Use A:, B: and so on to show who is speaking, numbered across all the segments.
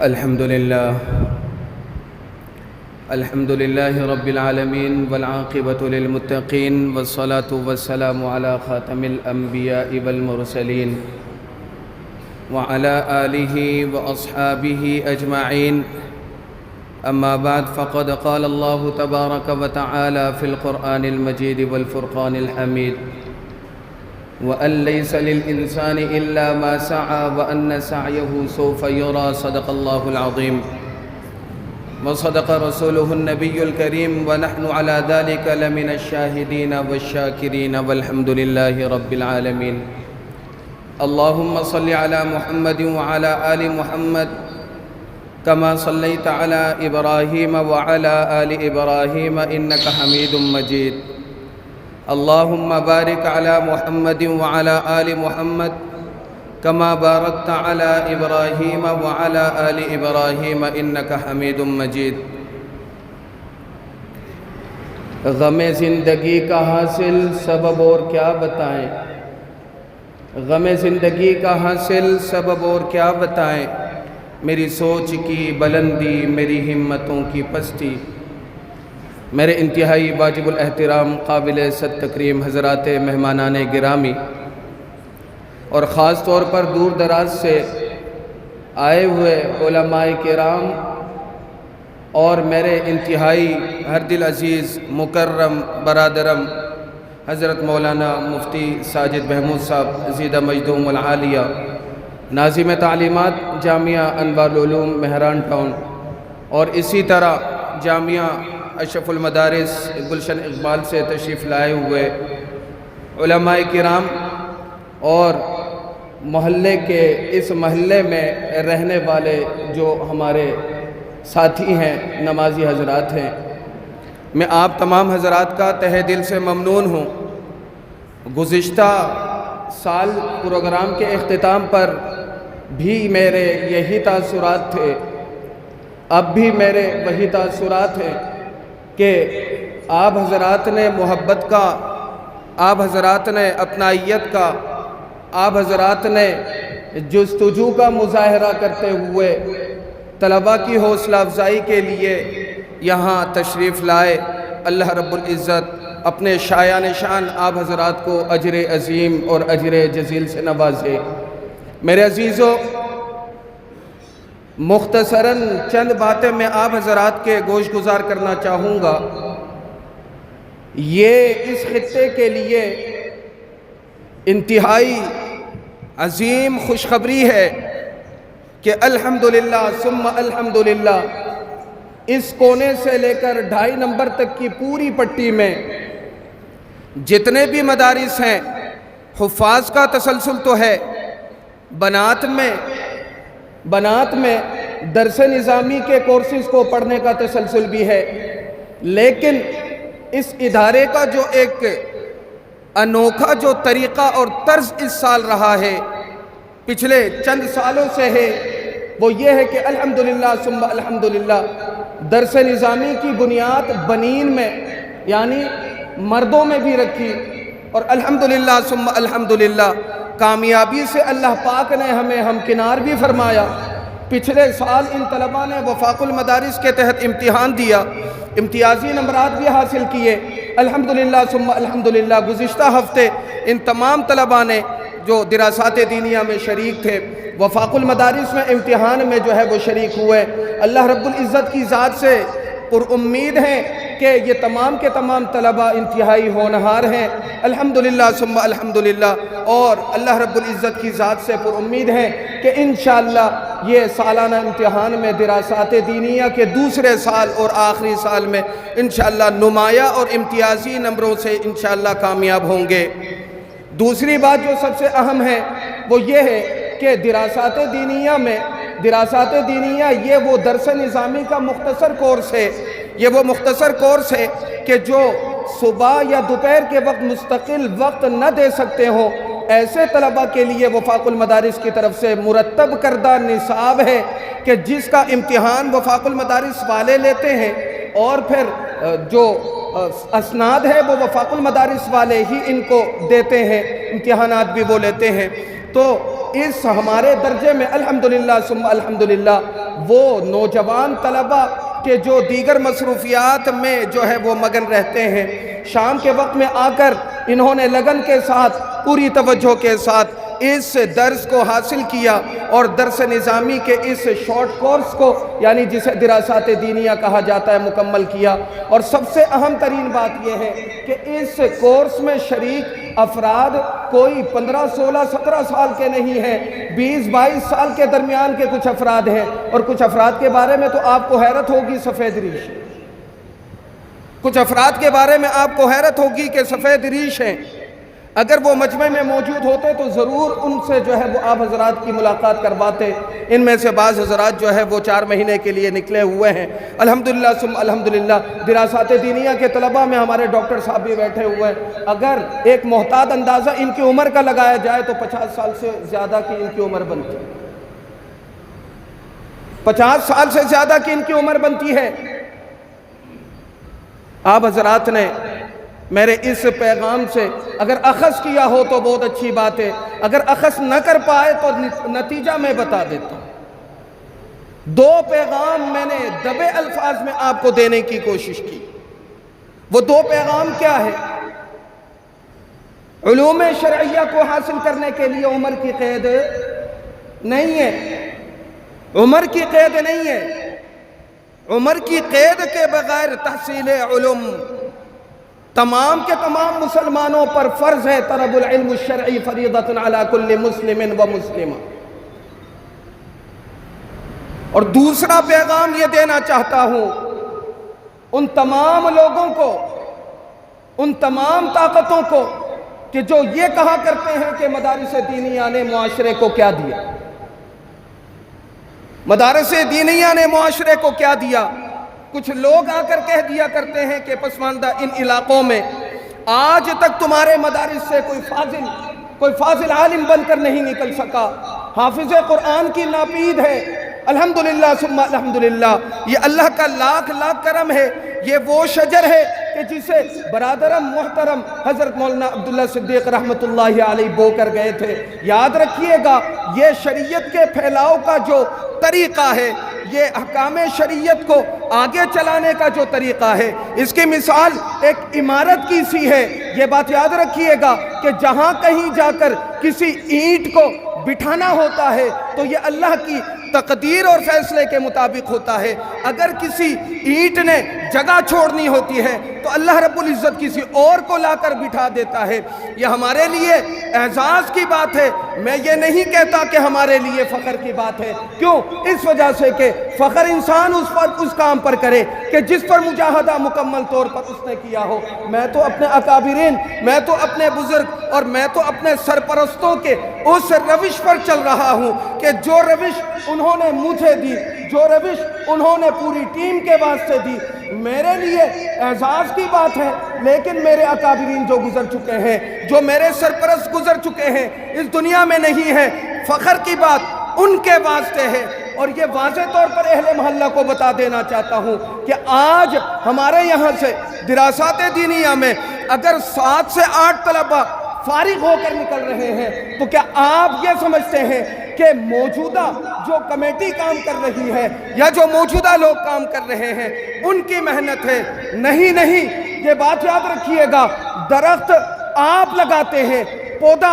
A: الحمد لله رب العالمين والعاقبة للمتقين والصلاة والسلام على خاتم الأنبياء والمرسلين وعلى آله وأصحابه أجمعين. أما بعد، فقد قال الله تبارك وتعالى في القرآن المجيد والفرقان الحميد: وأن ليس للإنسان إلا ما سعى وأن سعيه سوف يرى. صدق الله العظيم وصدق رسوله النبي الكريم، ونحن على ذلك لمن الشاهدين والشاكرين والحمد لله رب العالمين. اللهم صل على محمد وعلى آل محمد كما صليت على إبراهيم وعلى آل إبراهيم إنك حميد مجيد. اللهم بارك على محمد وعلى آل محمد كما باركت على إبراهيم وعلى آل إبراهيم إنك حميد مجيد. غم زندگی کا حاصل سبب اور کیا بتائیں، غم زندگی کا حاصل سبب اور کیا بتائیں، میری سوچ کی بلندی میری ہمتوں کی پستی. میرے انتہائی واجب الاحترام قابل صد تکریم حضرات مہمانان گرامی، اور خاص طور پر دور دراز سے آئے ہوئے علماء کرام اور میرے انتہائی ہر دل عزیز مکرم برادرم حضرت مولانا مفتی ساجد محمود صاحب زیدہ مجدوم العالیہ، ناظم تعلیمات جامعہ انوار العلوم مہران ٹاؤن، اور اسی طرح جامعہ اشرف المدارس گلشن اقبال سے تشریف لائے ہوئے علماء کرام، اور محلے کے اس محلے میں رہنے والے جو ہمارے ساتھی ہیں، نمازی حضرات ہیں، میں آپ تمام حضرات کا تہہ دل سے ممنون ہوں. گزشتہ سال پروگرام کے اختتام پر بھی میرے یہی تاثرات تھے، اب بھی میرے وہی تاثرات ہیں کہ آپ حضرات نے محبت کا، آپ حضرات نے اپنائیت کا، آپ حضرات نے جستجو کا مظاہرہ کرتے ہوئے طلباء کی حوصلہ افزائی کے لیے یہاں تشریف لائے. اللہ رب العزت اپنے شایان شان آپ حضرات کو اجر عظیم اور اجر جزیل سے نوازے. میرے عزیزو، مختصراً چند باتیں میں آپ حضرات کے گوش گزار کرنا چاہوں گا. یہ اس خطے کے لیے انتہائی عظیم خوشخبری ہے کہ الحمدللہ ثم الحمدللہ اس کونے سے لے کر 2.5 نمبر تک کی پوری پٹی میں جتنے بھی مدارس ہیں، حفاظ کا تسلسل تو ہے، بنات میں درس نظامی کے کورسز کو پڑھنے کا تسلسل بھی ہے، لیکن اس ادارے کا جو ایک انوکھا جو طریقہ اور طرز اس سال رہا ہے، پچھلے چند سالوں سے ہے، وہ یہ ہے کہ الحمدللہ ثم الحمدللہ درس نظامی کی بنیاد بنین میں یعنی مردوں میں بھی رکھی، اور الحمدللہ ثم الحمدللہ کامیابی سے اللہ پاک نے ہمیں ہمکنار بھی فرمایا. پچھلے سال ان طلباء نے وفاق المدارس کے تحت امتحان دیا، امتیازی نمبرات بھی حاصل کیے. الحمدللہ ثم الحمدللہ گزشتہ ہفتے ان تمام طلباء نے جو دراسات دینیہ میں شریک تھے، وفاق المدارس میں امتحان میں جو ہے وہ شریک ہوئے. اللہ رب العزت کی ذات سے پر امید ہیں کہ یہ تمام کے تمام طلباء انتہائی ہونہار ہیں. الحمدللہ ثم الحمدللہ، اور اللہ رب العزت کی ذات سے پر امید ہیں کہ انشاءاللہ یہ سالانہ امتحان میں دراسات دینیہ کے دوسرے سال اور آخری سال میں انشاءاللہ نمایاں اور امتیازی نمبروں سے انشاءاللہ کامیاب ہوں گے. دوسری بات جو سب سے اہم ہے وہ یہ ہے کہ دراسات دینیہ یہ وہ درس نظامی کا مختصر کورس ہے، یہ وہ مختصر کورس ہے کہ جو صبح یا دوپہر کے وقت مستقل وقت نہ دے سکتے ہوں، ایسے طلباء کے لیے وفاق المدارس کی طرف سے مرتب کردہ نصاب ہے کہ جس کا امتحان وفاق المدارس والے لیتے ہیں، اور پھر جو اسناد ہے وہ وفاق المدارس والے ہی ان کو دیتے ہیں، امتحانات بھی وہ لیتے ہیں. تو اس ہمارے درجے میں الحمدللہ ثم الحمدللہ وہ نوجوان طلبہ کہ جو دیگر مصروفیات میں جو ہے وہ مگن رہتے ہیں، شام کے وقت میں آ کر انہوں نے لگن کے ساتھ پوری توجہ کے ساتھ اس درس کو حاصل کیا اور درس نظامی کے اس شارٹ کورس کو یعنی جسے دراسات دینیہ کہا جاتا ہے مکمل کیا۔ اور سب سے اہم ترین بات یہ ہے کہ اس کورس میں شریک افراد کوئی 15 16 17 سال کے نہیں ہیں، 20 22 سال کے درمیان کے کچھ افراد ہیں، اور کچھ افراد کے بارے میں تو آپ کو حیرت ہوگی سفید ریش، کچھ افراد کے بارے میں آپ کو حیرت ہوگی کہ سفید ریش ہیں۔ اگر وہ مجمع میں موجود ہوتے تو ضرور ان سے جو ہے وہ آپ حضرات کی ملاقات کرواتے۔ ان میں سے بعض حضرات جو ہے وہ 4 مہینے کے لیے نکلے ہوئے ہیں، الحمدللہ ثم الحمدللہ۔ دراسات دینیہ کے طلبہ میں ہمارے ڈاکٹر صاحب بھی بیٹھے ہوئے ہیں، اگر ایک محتاط اندازہ ان کی عمر کا لگایا جائے تو 50 سال سے زیادہ کی ان کی عمر بنتی ہے، 50 سال سے زیادہ کی ان کی عمر بنتی ہے۔ آپ حضرات نے میرے اس پیغام سے اگر اخذ کیا ہو تو بہت اچھی بات ہے، اگر اخذ نہ کر پائے تو نتیجہ میں بتا دیتا ہوں۔ 2 پیغام میں نے دبے الفاظ میں آپ کو دینے کی کوشش کی۔ وہ 2 پیغام کیا ہے؟ علوم شرعیہ کو حاصل کرنے کے لیے عمر کی قید نہیں ہے، عمر کی قید نہیں ہے، عمر کی قید کے بغیر تحصیل علوم تمام کے تمام مسلمانوں پر فرض ہے۔ طلب العلم الشرعی فریضۃ علی کل مسلم و مسلمہ۔ اور دوسرا پیغام یہ دینا چاہتا ہوں ان تمام لوگوں کو، ان تمام طاقتوں کو کہ جو یہ کہا کرتے ہیں کہ مدارس دینیہ نے معاشرے کو کیا دیا، مدارس دینیہ نے معاشرے کو کیا دیا۔ کچھ لوگ آ کر کہہ دیا کرتے ہیں کہ پسماندہ ان علاقوں میں آج تک تمہارے مدارس سے کوئی فاضل عالم بن کر نہیں نکل سکا، حافظ قرآن کی ناپید ہے۔ الحمدللہ ثم الحمدللہ، یہ اللہ کا لاکھ لاکھ کرم ہے۔ یہ وہ شجر ہے کہ جسے برادرم محترم حضرت مولانا عبداللہ صدیق رحمت اللہ علیہ بو کر گئے تھے۔ یاد رکھیے گا، یہ شریعت کے پھیلاؤ کا جو طریقہ ہے، یہ احکام شریعت کو آگے چلانے کا جو طریقہ ہے، اس کی مثال ایک عمارت کی سی ہے۔ یہ بات یاد رکھیے گا کہ جہاں کہیں جا کر کسی اینٹ کو بٹھانا ہوتا ہے تو یہ اللہ کی تقدیر اور فیصلے کے مطابق ہوتا ہے۔ اگر کسی اینٹ نے جگہ چھوڑنی ہوتی ہے تو اللہ رب العزت کسی اور کو لا کر بٹھا دیتا ہے۔ یہ ہمارے لیے اعزاز کی بات ہے، میں یہ نہیں کہتا کہ ہمارے لیے فخر کی بات ہے۔ کیوں؟ اس وجہ سے کہ فخر انسان اس کام پر کرے کہ جس پر مجاہدہ مکمل طور پر اس نے کیا ہو۔ میں تو اپنے اکابرین، میں تو اپنے بزرگ اور میں تو اپنے سرپرستوں کے اس روش پر چل رہا ہوں کہ جو روش انہوں نے مجھے دی، جو روش انہوں نے پوری ٹیم کے واسطے دی، میرے لیے اعزاز کی بات ہے۔ لیکن میرے اکابرین جو گزر چکے ہیں، جو میرے سرپرست گزر چکے ہیں، اس دنیا میں نہیں ہے، فخر کی بات ان کے واسطے ہے۔ اور یہ واضح طور پر اہل محلہ کو بتا دینا چاہتا ہوں کہ آج ہمارے یہاں سے دراسات دینیہ میں اگر 7 سے 8 طلبہ فارغ ہو کر نکل رہے ہیں تو کیا آپ یہ سمجھتے ہیں کہ موجودہ جو کمیٹی کام کر رہی ہے یا جو موجودہ لوگ کام کر رہے ہیں ان کی محنت ہے؟ نہیں نہیں، یہ بات یاد رکھیے گا، درخت آپ لگاتے ہیں، پودا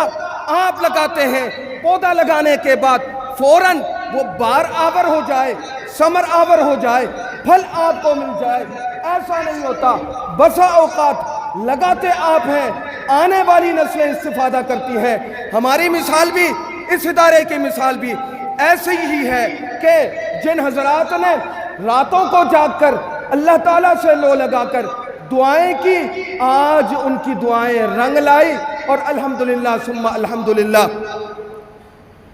A: آپ لگاتے ہیں، پودا لگانے کے بعد فوراً وہ بار آور ہو جائے، ثمر آور ہو جائے، پھل آپ کو مل جائے، ایسا نہیں ہوتا۔ بسا اوقات لگاتے آپ ہیں، آنے والی نسلیں استفادہ کرتی ہیں۔ ہماری مثال بھی، اس ادارے کی مثال بھی ایسی ہی ہے کہ جن حضرات نے راتوں کو جاگ کر اللہ تعالیٰ سے لو لگا کر دعائیں کی، آج ان کی دعائیں رنگ لائی اور الحمدللہ ثم الحمدللہ۔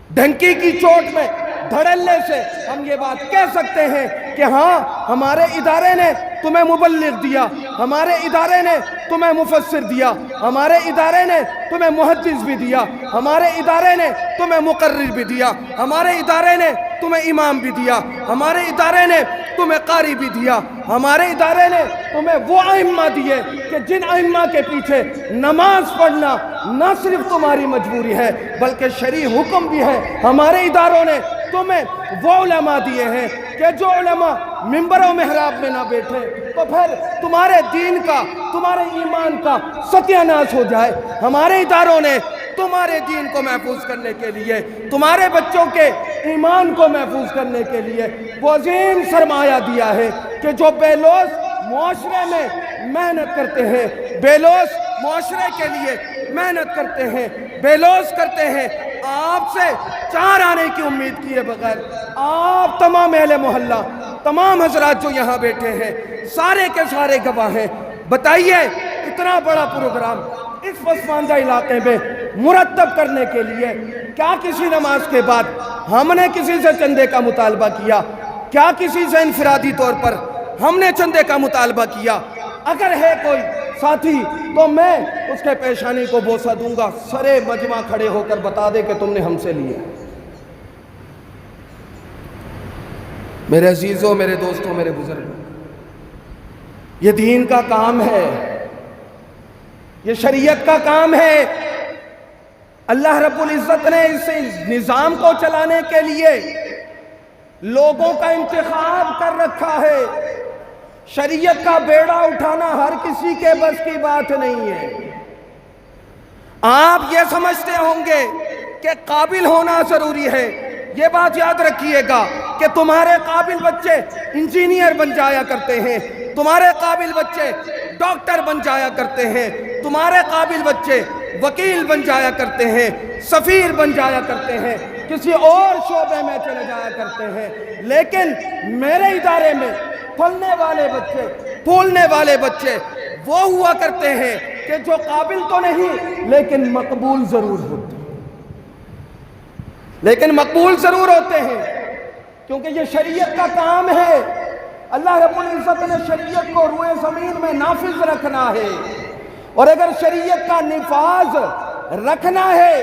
A: ڈھنکی کی چوٹ میں دھڑلنے سے ہم یہ بات کہہ سکتے ہیں کہ ہاں، ہمارے ادارے نے تمہیں مبلغ دیا، ہمارے ادارے نے تمہیں مفسر دیا، ہمارے ادارے نے تمہیں محدث بھی دیا، ہمارے ادارے نے تمہیں مقرر بھی دیا، ہمارے ادارے نے تمہیں امام بھی دیا، ہمارے ادارے نے تمہیں قاری بھی دیا، ہمارے ادارے نے تمہیں وہ ائمہ دیے کہ جن ائمہ کے پیچھے نماز پڑھنا نہ صرف تمہاری مجبوری ہے بلکہ شرعی حکم بھی ہے۔ ہمارے اداروں نے تمہیں وہ علماء دیے ہیں کہ جو علماء منبر و محراب میں نہ بیٹھے تو پھر تمہارے دین کا، تمہارے ایمان کا ستیہ ناش ہو جائے۔ ہمارے اداروں نے تمہارے دین کو محفوظ کرنے کے لیے، تمہارے بچوں کے ایمان کو محفوظ کرنے کے لیے وہ عظیم سرمایہ دیا ہے کہ جو بے لوث معاشرے میں محنت کرتے ہیں، بے لوث معاشرے کے لیے محنت کرتے ہیں، بے لوث کرتے ہیں، آپ سے 4 آنے کی امید کیے بغیر آپ تمام اہل محلہ، تمام حضرات جو یہاں بیٹھے ہیں، سارے کے سارے گواہ ہیں۔ بتائیے اتنا بڑا پروگرام اس پسماندہ علاقے میں مرتب کرنے کے لیے کیا کسی نماز کے بعد ہم نے کسی سے چندے کا مطالبہ کیا؟ کیا کسی سے انفرادی طور پر ہم نے چندے کا مطالبہ کیا؟ اگر ہے کوئی ساتھی تو میں اس کے پیشانی کو بوسہ دوں گا، سرے مجمع کھڑے ہو کر بتا دے کہ تم نے ہم سے لیا۔ میرے عزیزوں، میرے دوستوں، میرے بزرگوں، یہ دین کا کام ہے، یہ شریعت کا کام ہے۔ اللہ رب العزت نے اس نظام کو چلانے کے لیے لوگوں کا انتخاب کر رکھا ہے۔ شریعت کا بیڑا اٹھانا ہر کسی کے بس کی بات نہیں ہے۔ آپ یہ سمجھتے ہوں گے کہ قابل ہونا ضروری ہے، یہ بات یاد رکھیے گا کہ تمہارے قابل بچے انجینئر بن جایا کرتے ہیں، تمہارے قابل بچے ڈاکٹر بن جایا کرتے ہیں، تمہارے قابل بچے وکیل بن جایا کرتے ہیں، سفیر بن جایا کرتے ہیں، کسی اور شعبے میں چلے جایا کرتے ہیں، لیکن میرے ادارے میں پھلنے والے بچے، پھولنے والے بچے وہ ہوا کرتے ہیں کہ جو قابل تو نہیں لیکن مقبول ضرور ہوتے ہیں، لیکن مقبول ضرور ہوتے ہیں، کیونکہ یہ شریعت کا کام ہے۔ اللہ رب العزت نے شریعت کو روئے زمین میں نافذ رکھنا ہے، اور اگر شریعت کا نفاذ رکھنا ہے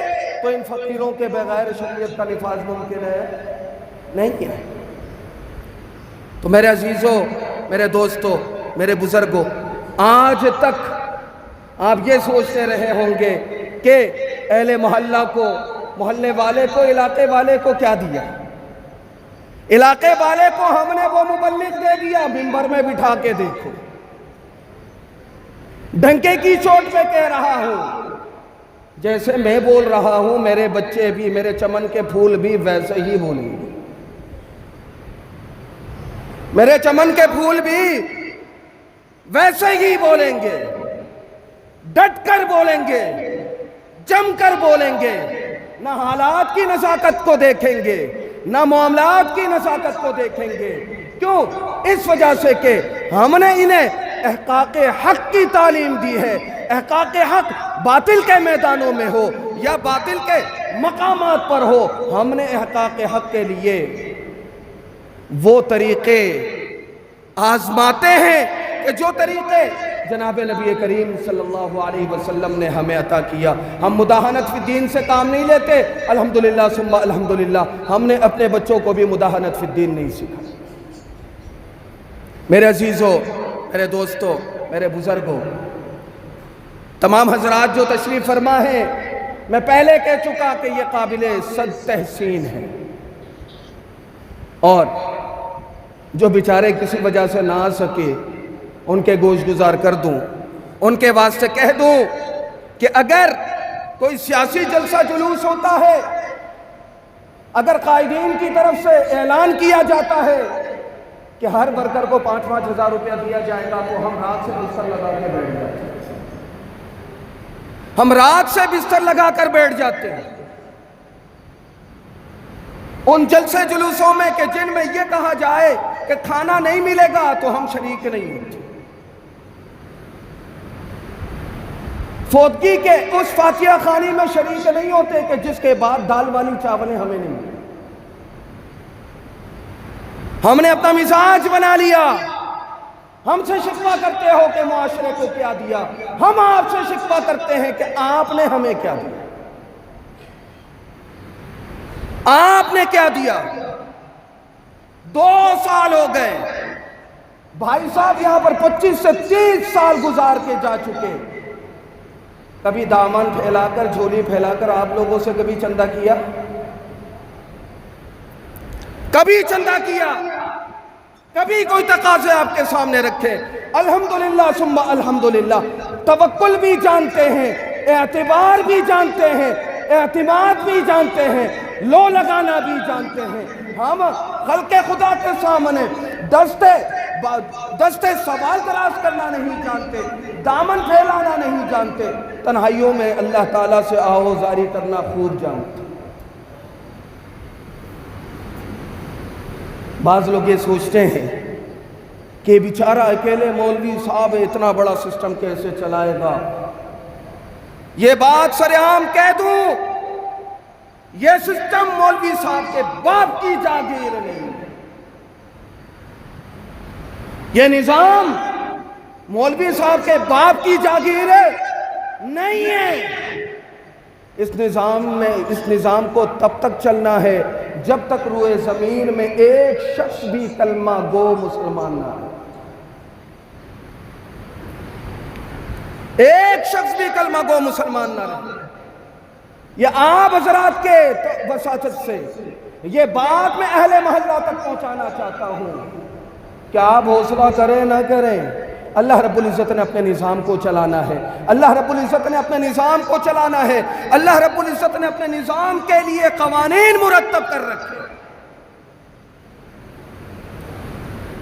A: تو ان فقیروں کے بغیر شریعت کا نفاذ ممکن ہے نہیں ہے۔ تو میرے عزیزوں، میرے دوستوں، میرے بزرگوں، آج تک آپ یہ سوچتے رہے ہوں گے کہ اہل محلہ کو، محلے والے کو، علاقے والے کو کیا دیا؟ علاقے والے کو ہم نے وہ مبلغ دے دیا، منبر میں بٹھا کے دیکھو، ڈنکے کی چوٹ پہ کہہ رہا ہوں، جیسے میں بول رہا ہوں میرے بچے بھی، میرے چمن کے پھول بھی ویسے ہی بولیں گے، میرے چمن کے پھول بھی ویسے ہی بولیں گے، ڈٹ کر بولیں گے، جم کر بولیں گے، نہ حالات کی نزاکت کو دیکھیں گے، نہ معاملات کی نزاکت کو دیکھیں گے۔ کیوں؟ اس وجہ سے کہ ہم نے انہیں احقاق حق کی تعلیم دی ہے۔ احقاق حق باطل کے میدانوں میں ہو یا باطل کے مقامات پر ہو، ہم نے احقاق حق کے لیے وہ طریقے آزماتے ہیں کہ جو طریقے جناب نبی کریم صلی اللہ علیہ وسلم نے ہمیں عطا کیا۔ ہم مداہنت فی الدین سے کام نہیں لیتے، الحمدللہ ثم الحمدللہ، ہم نے اپنے بچوں کو بھی مداہنت فی الدین نہیں سکھا۔ میرے عزیزوں، میرے دوستوں، میرے بزرگوں، تمام حضرات جو تشریف فرما ہیں، میں پہلے کہہ چکا کہ یہ قابل صد تحسین ہے، اور جو بیچارے کسی وجہ سے نہ آ سکے ان کے گوش گزار کر دوں، ان کے واسطے کہہ دوں کہ اگر کوئی سیاسی جلسہ جلوس ہوتا ہے، اگر قائدین کی طرف سے اعلان کیا جاتا ہے کہ ہر ورکر کو 5-5 ہزار روپیہ دیا جائے گا، تو ہم رات سے بستر لگا کے بیٹھ جاتے ہیں، ہم رات سے بستر لگا کر بیٹھ جاتے ہیں ان جلسے جلوسوں میں کہ جن میں یہ کہا جائے کہ کھانا نہیں ملے گا تو ہم شریک نہیں ہوتے، فوتگی کے اس فاتحہ خوانی میں شریک نہیں ہوتے کہ جس کے بعد دال والی چاولیں ہمیں نہیں ملیں۔ ہم نے اپنا مزاج بنا لیا، ہم سے شکوہ کرتے ہو کہ معاشرے کو کیا دیا، ہم آپ سے شکوہ کرتے ہیں کہ آپ نے ہمیں کیا دیا، آپ نے کیا دیا۔ 2 سال ہو گئے، بھائی صاحب یہاں پر 25 سے 30 سال گزار کے جا چکے، کبھی دامن پھیلا کر، جھولی پھیلا کر آپ لوگوں سے کبھی چندہ کیا؟ کبھی چندہ کیا، کبھی کوئی تقاضے آپ کے سامنے رکھے، الحمدللہ ثم الحمدللہ، توکل بھی جانتے ہیں، اعتبار بھی جانتے ہیں، اعتماد بھی جانتے ہیں، لو لگانا بھی جانتے ہیں۔ ہم خلق خدا کے سامنے دستے سوال دراز کرنا نہیں جانتے، دامن پھیلانا نہیں جانتے، تنہائیوں میں اللہ تعالیٰ سے آہوزاری کرنا خوب جانتے۔ بعض لوگ یہ سوچتے ہیں کہ بیچارہ اکیلے مولوی صاحب اتنا بڑا سسٹم کیسے چلائے گا۔ یہ بات سرعام کہہ دوں، یہ سسٹم مولوی صاحب کے باپ کی جاگیر نہیں ہے، یہ نظام مولوی صاحب کے باپ کی جاگیر نہیں ہے۔ اس نظام کو تب تک چلنا ہے جب تک روئے زمین میں ایک شخص بھی کلمہ گو مسلمان نہ ہو، ایک شخص بھی کلمہ گو مسلمان نہ رہے۔ یہ آپ حضرات کے وساطت سے یہ بات میں اہل محلہ تک پہنچانا چاہتا ہوں کہ آپ حوصلہ کریں نہ کریں، اللہ رب العزت نے اپنے نظام کو چلانا ہے، اللہ رب العزت نے اپنے نظام کو چلانا ہے، اللہ رب العزت نے اپنے نظام کے لیے قوانین مرتب کر رکھے۔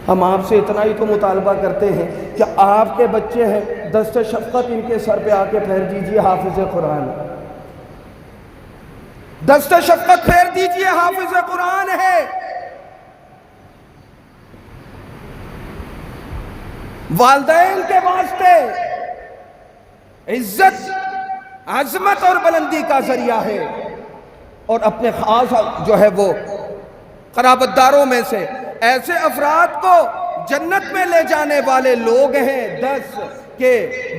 A: ہم آپ سے اتنا ہی تو مطالبہ کرتے ہیں کہ آپ کے بچے ہیں، دست شفقت ان کے سر پہ آ کے پھیر دیجئے حافظ قرآن، دست شفقت پھیر دیجئے حافظ قرآن ہے۔ والدین کے واسطے عزت، عظمت اور بلندی کا ذریعہ ہے، اور اپنے خاص جو ہے وہ قرابت داروں میں سے ایسے افراد کو جنت میں لے جانے والے لوگ ہیں 10 کہ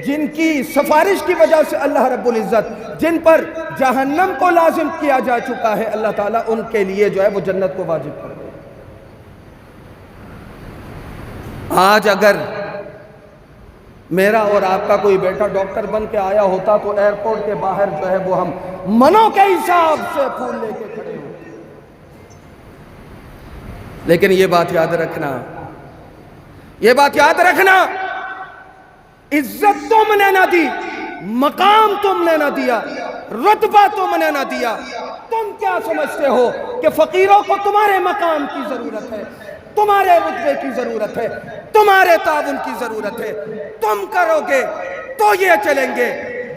A: جن کی سفارش کی وجہ سے اللہ رب العزت جن پر جہنم کو لازم کیا جا چکا ہے، اللہ تعالیٰ ان کے لیے جو ہے وہ جنت کو واجب کر دے۔ آج اگر میرا اور آپ کا کوئی بیٹا ڈاکٹر بن کے آیا ہوتا تو ایئرپورٹ کے باہر جو ہے وہ ہم منوں کے حساب سے پھول لے کے کھڑے ہوتے، لیکن یہ بات یاد رکھنا، یہ بات یاد رکھنا، عزت تم نے نہ دی، مقام تم نے نہ دیا، رتبہ تم نے نہ دیا۔ تم کیا سمجھتے ہو کہ فقیروں کو تمہارے مقام کی ضرورت ہے، تمہارے رتبے کی ضرورت ہے، تمہارے تعاون کی ضرورت ہے؟ تم کرو گے تو یہ چلیں گے۔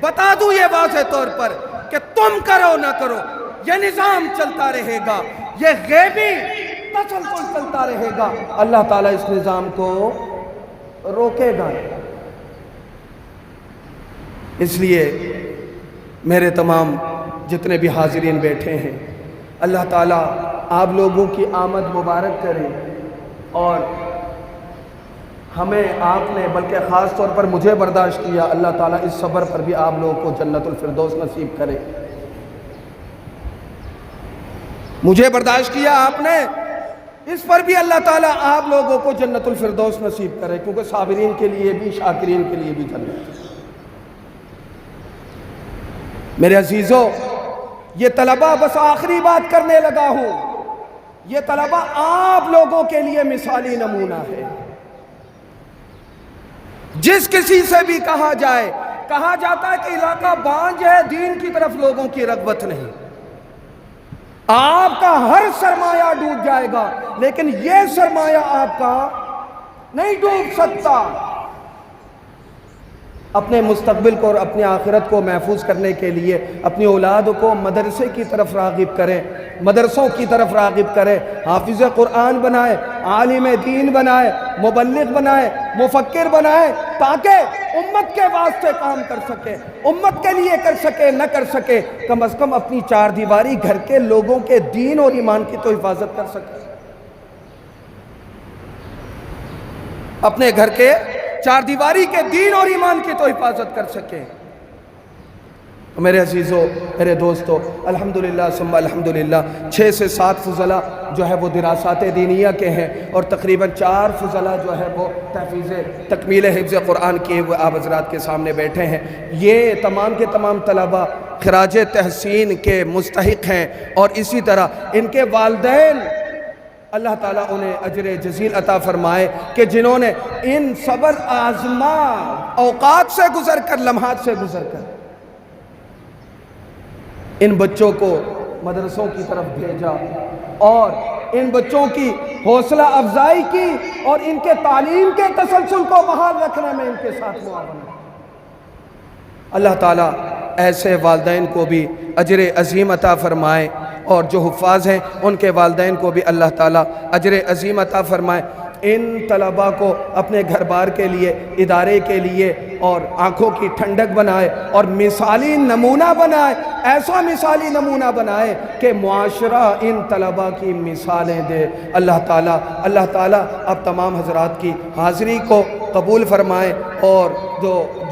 A: بتا دوں یہ واضح طور پر کہ تم کرو نہ کرو، یہ نظام چلتا رہے گا، یہ غیبی تسلسل چلتا رہے گا، اللہ تعالیٰ اس نظام کو روکے گا۔ اس لیے میرے تمام جتنے بھی حاضرین بیٹھے ہیں، اللہ تعالیٰ آپ لوگوں کی آمد مبارک کرے، اور ہمیں آپ نے بلکہ خاص طور پر مجھے برداشت کیا، اللہ تعالیٰ اس صبر پر بھی آپ لوگوں کو جنت الفردوس نصیب کرے۔ مجھے برداشت کیا آپ نے، اس پر بھی اللہ تعالیٰ آپ لوگوں کو جنت الفردوس نصیب کرے، کیونکہ صابرین کے لیے بھی، شاکرین کے لیے بھی جنت۔ میرے عزیزو، یہ طلبہ بس آخری بات کرنے لگا ہوں، یہ طلبہ آپ لوگوں کے لیے مثالی نمونہ ہے۔ جس کسی سے بھی کہا جائے، کہا جاتا ہے کہ علاقہ بانجھ ہے، دین کی طرف لوگوں کی رغبت نہیں، آپ کا ہر سرمایہ ڈوب جائے گا، لیکن یہ سرمایہ آپ کا نہیں ڈوب سکتا۔ اپنے مستقبل کو اور اپنی آخرت کو محفوظ کرنے کے لیے اپنی اولاد کو مدرسے کی طرف راغب کریں، مدرسوں کی طرف راغب کریں، حافظ قرآن بنائے، عالم دین بنائے، مبلغ بنائے، مفکر بنائے، تاکہ امت کے واسطے کام کر سکے، امت کے لیے کر سکے، نہ کر سکے کم از کم اپنی چار دیواری گھر کے لوگوں کے دین اور ایمان کی تو حفاظت کر سکے، اپنے گھر کے چار دیواری کے دین اور ایمان کی تو حفاظت کر سکیں۔ میرے عزیزو، میرے دوستو، الحمدللہ ثم الحمدللہ 6 سے 7 فضلہ جو ہے وہ دراسات دینیہ کے ہیں، اور تقریباً 4 فضلہ جو ہے وہ تحفیظ تکمیل حفظ قرآن کیے ہوئے آپ حضرات کے سامنے بیٹھے ہیں۔ یہ تمام کے تمام طلبہ خراج تحسین کے مستحق ہیں، اور اسی طرح ان کے والدین اللہ تعالیٰ انہیں اجر جزیل عطا فرمائے کہ جنہوں نے ان صبر آزما اوقات سے گزر کر، لمحات سے گزر کر ان بچوں کو مدرسوں کی طرف بھیجا اور ان بچوں کی حوصلہ افزائی کی اور ان کے تعلیم کے تسلسل کو بحال رکھنے میں ان کے ساتھ معاونت۔ اللہ تعالیٰ ایسے والدین کو بھی اجر عظیم عطا فرمائے، اور جو حفاظ ہیں ان کے والدین کو بھی اللہ تعالیٰ اجر عظیم عطا فرمائے۔ ان طلباء کو اپنے گھر بار کے لیے، ادارے کے لیے اور آنکھوں کی ٹھنڈک بنائے اور مثالی نمونہ بنائے، ایسا مثالی نمونہ بنائے کہ معاشرہ ان طلباء کی مثالیں دے۔ اللہ تعالیٰ اب تمام حضرات کی حاضری کو قبول فرمائے، اور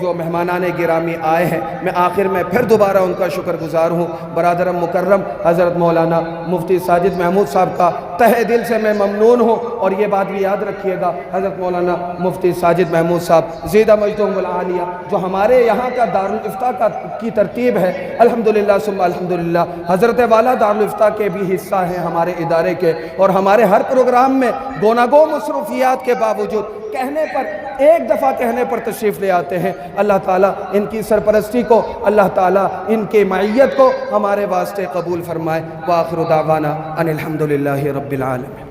A: جو مہمانان گرامی آئے ہیں، میں آخر میں پھر دوبارہ ان کا شکر گزار ہوں۔ برادرم مکرم حضرت مولانا مفتی ساجد محمود صاحب کا تہہ دل سے میں ممنون ہوں، اور یہ بات بھی یاد رکھیے گا، حضرت مولانا مفتی ساجد محمود صاحب زیدہ مجدہم العالیہ، جو ہمارے یہاں کا دارالافتاء کی ترتیب ہے، الحمدللہ ثم الحمدللہ، حضرت والا دارالافتاء کے بھی حصہ ہیں ہمارے ادارے کے، اور ہمارے ہر پروگرام میں گوناگو مصروفیات کے باوجود کہنے پر، ایک دفعہ کہنے پر تشریف لے آتے ہیں۔ اللہ تعالیٰ ان کی سرپرستی کو، اللہ تعالیٰ ان کے معیت کو ہمارے واسطے قبول فرمائے۔ وآخر دعوانا ان الحمدللہ رب العالمین۔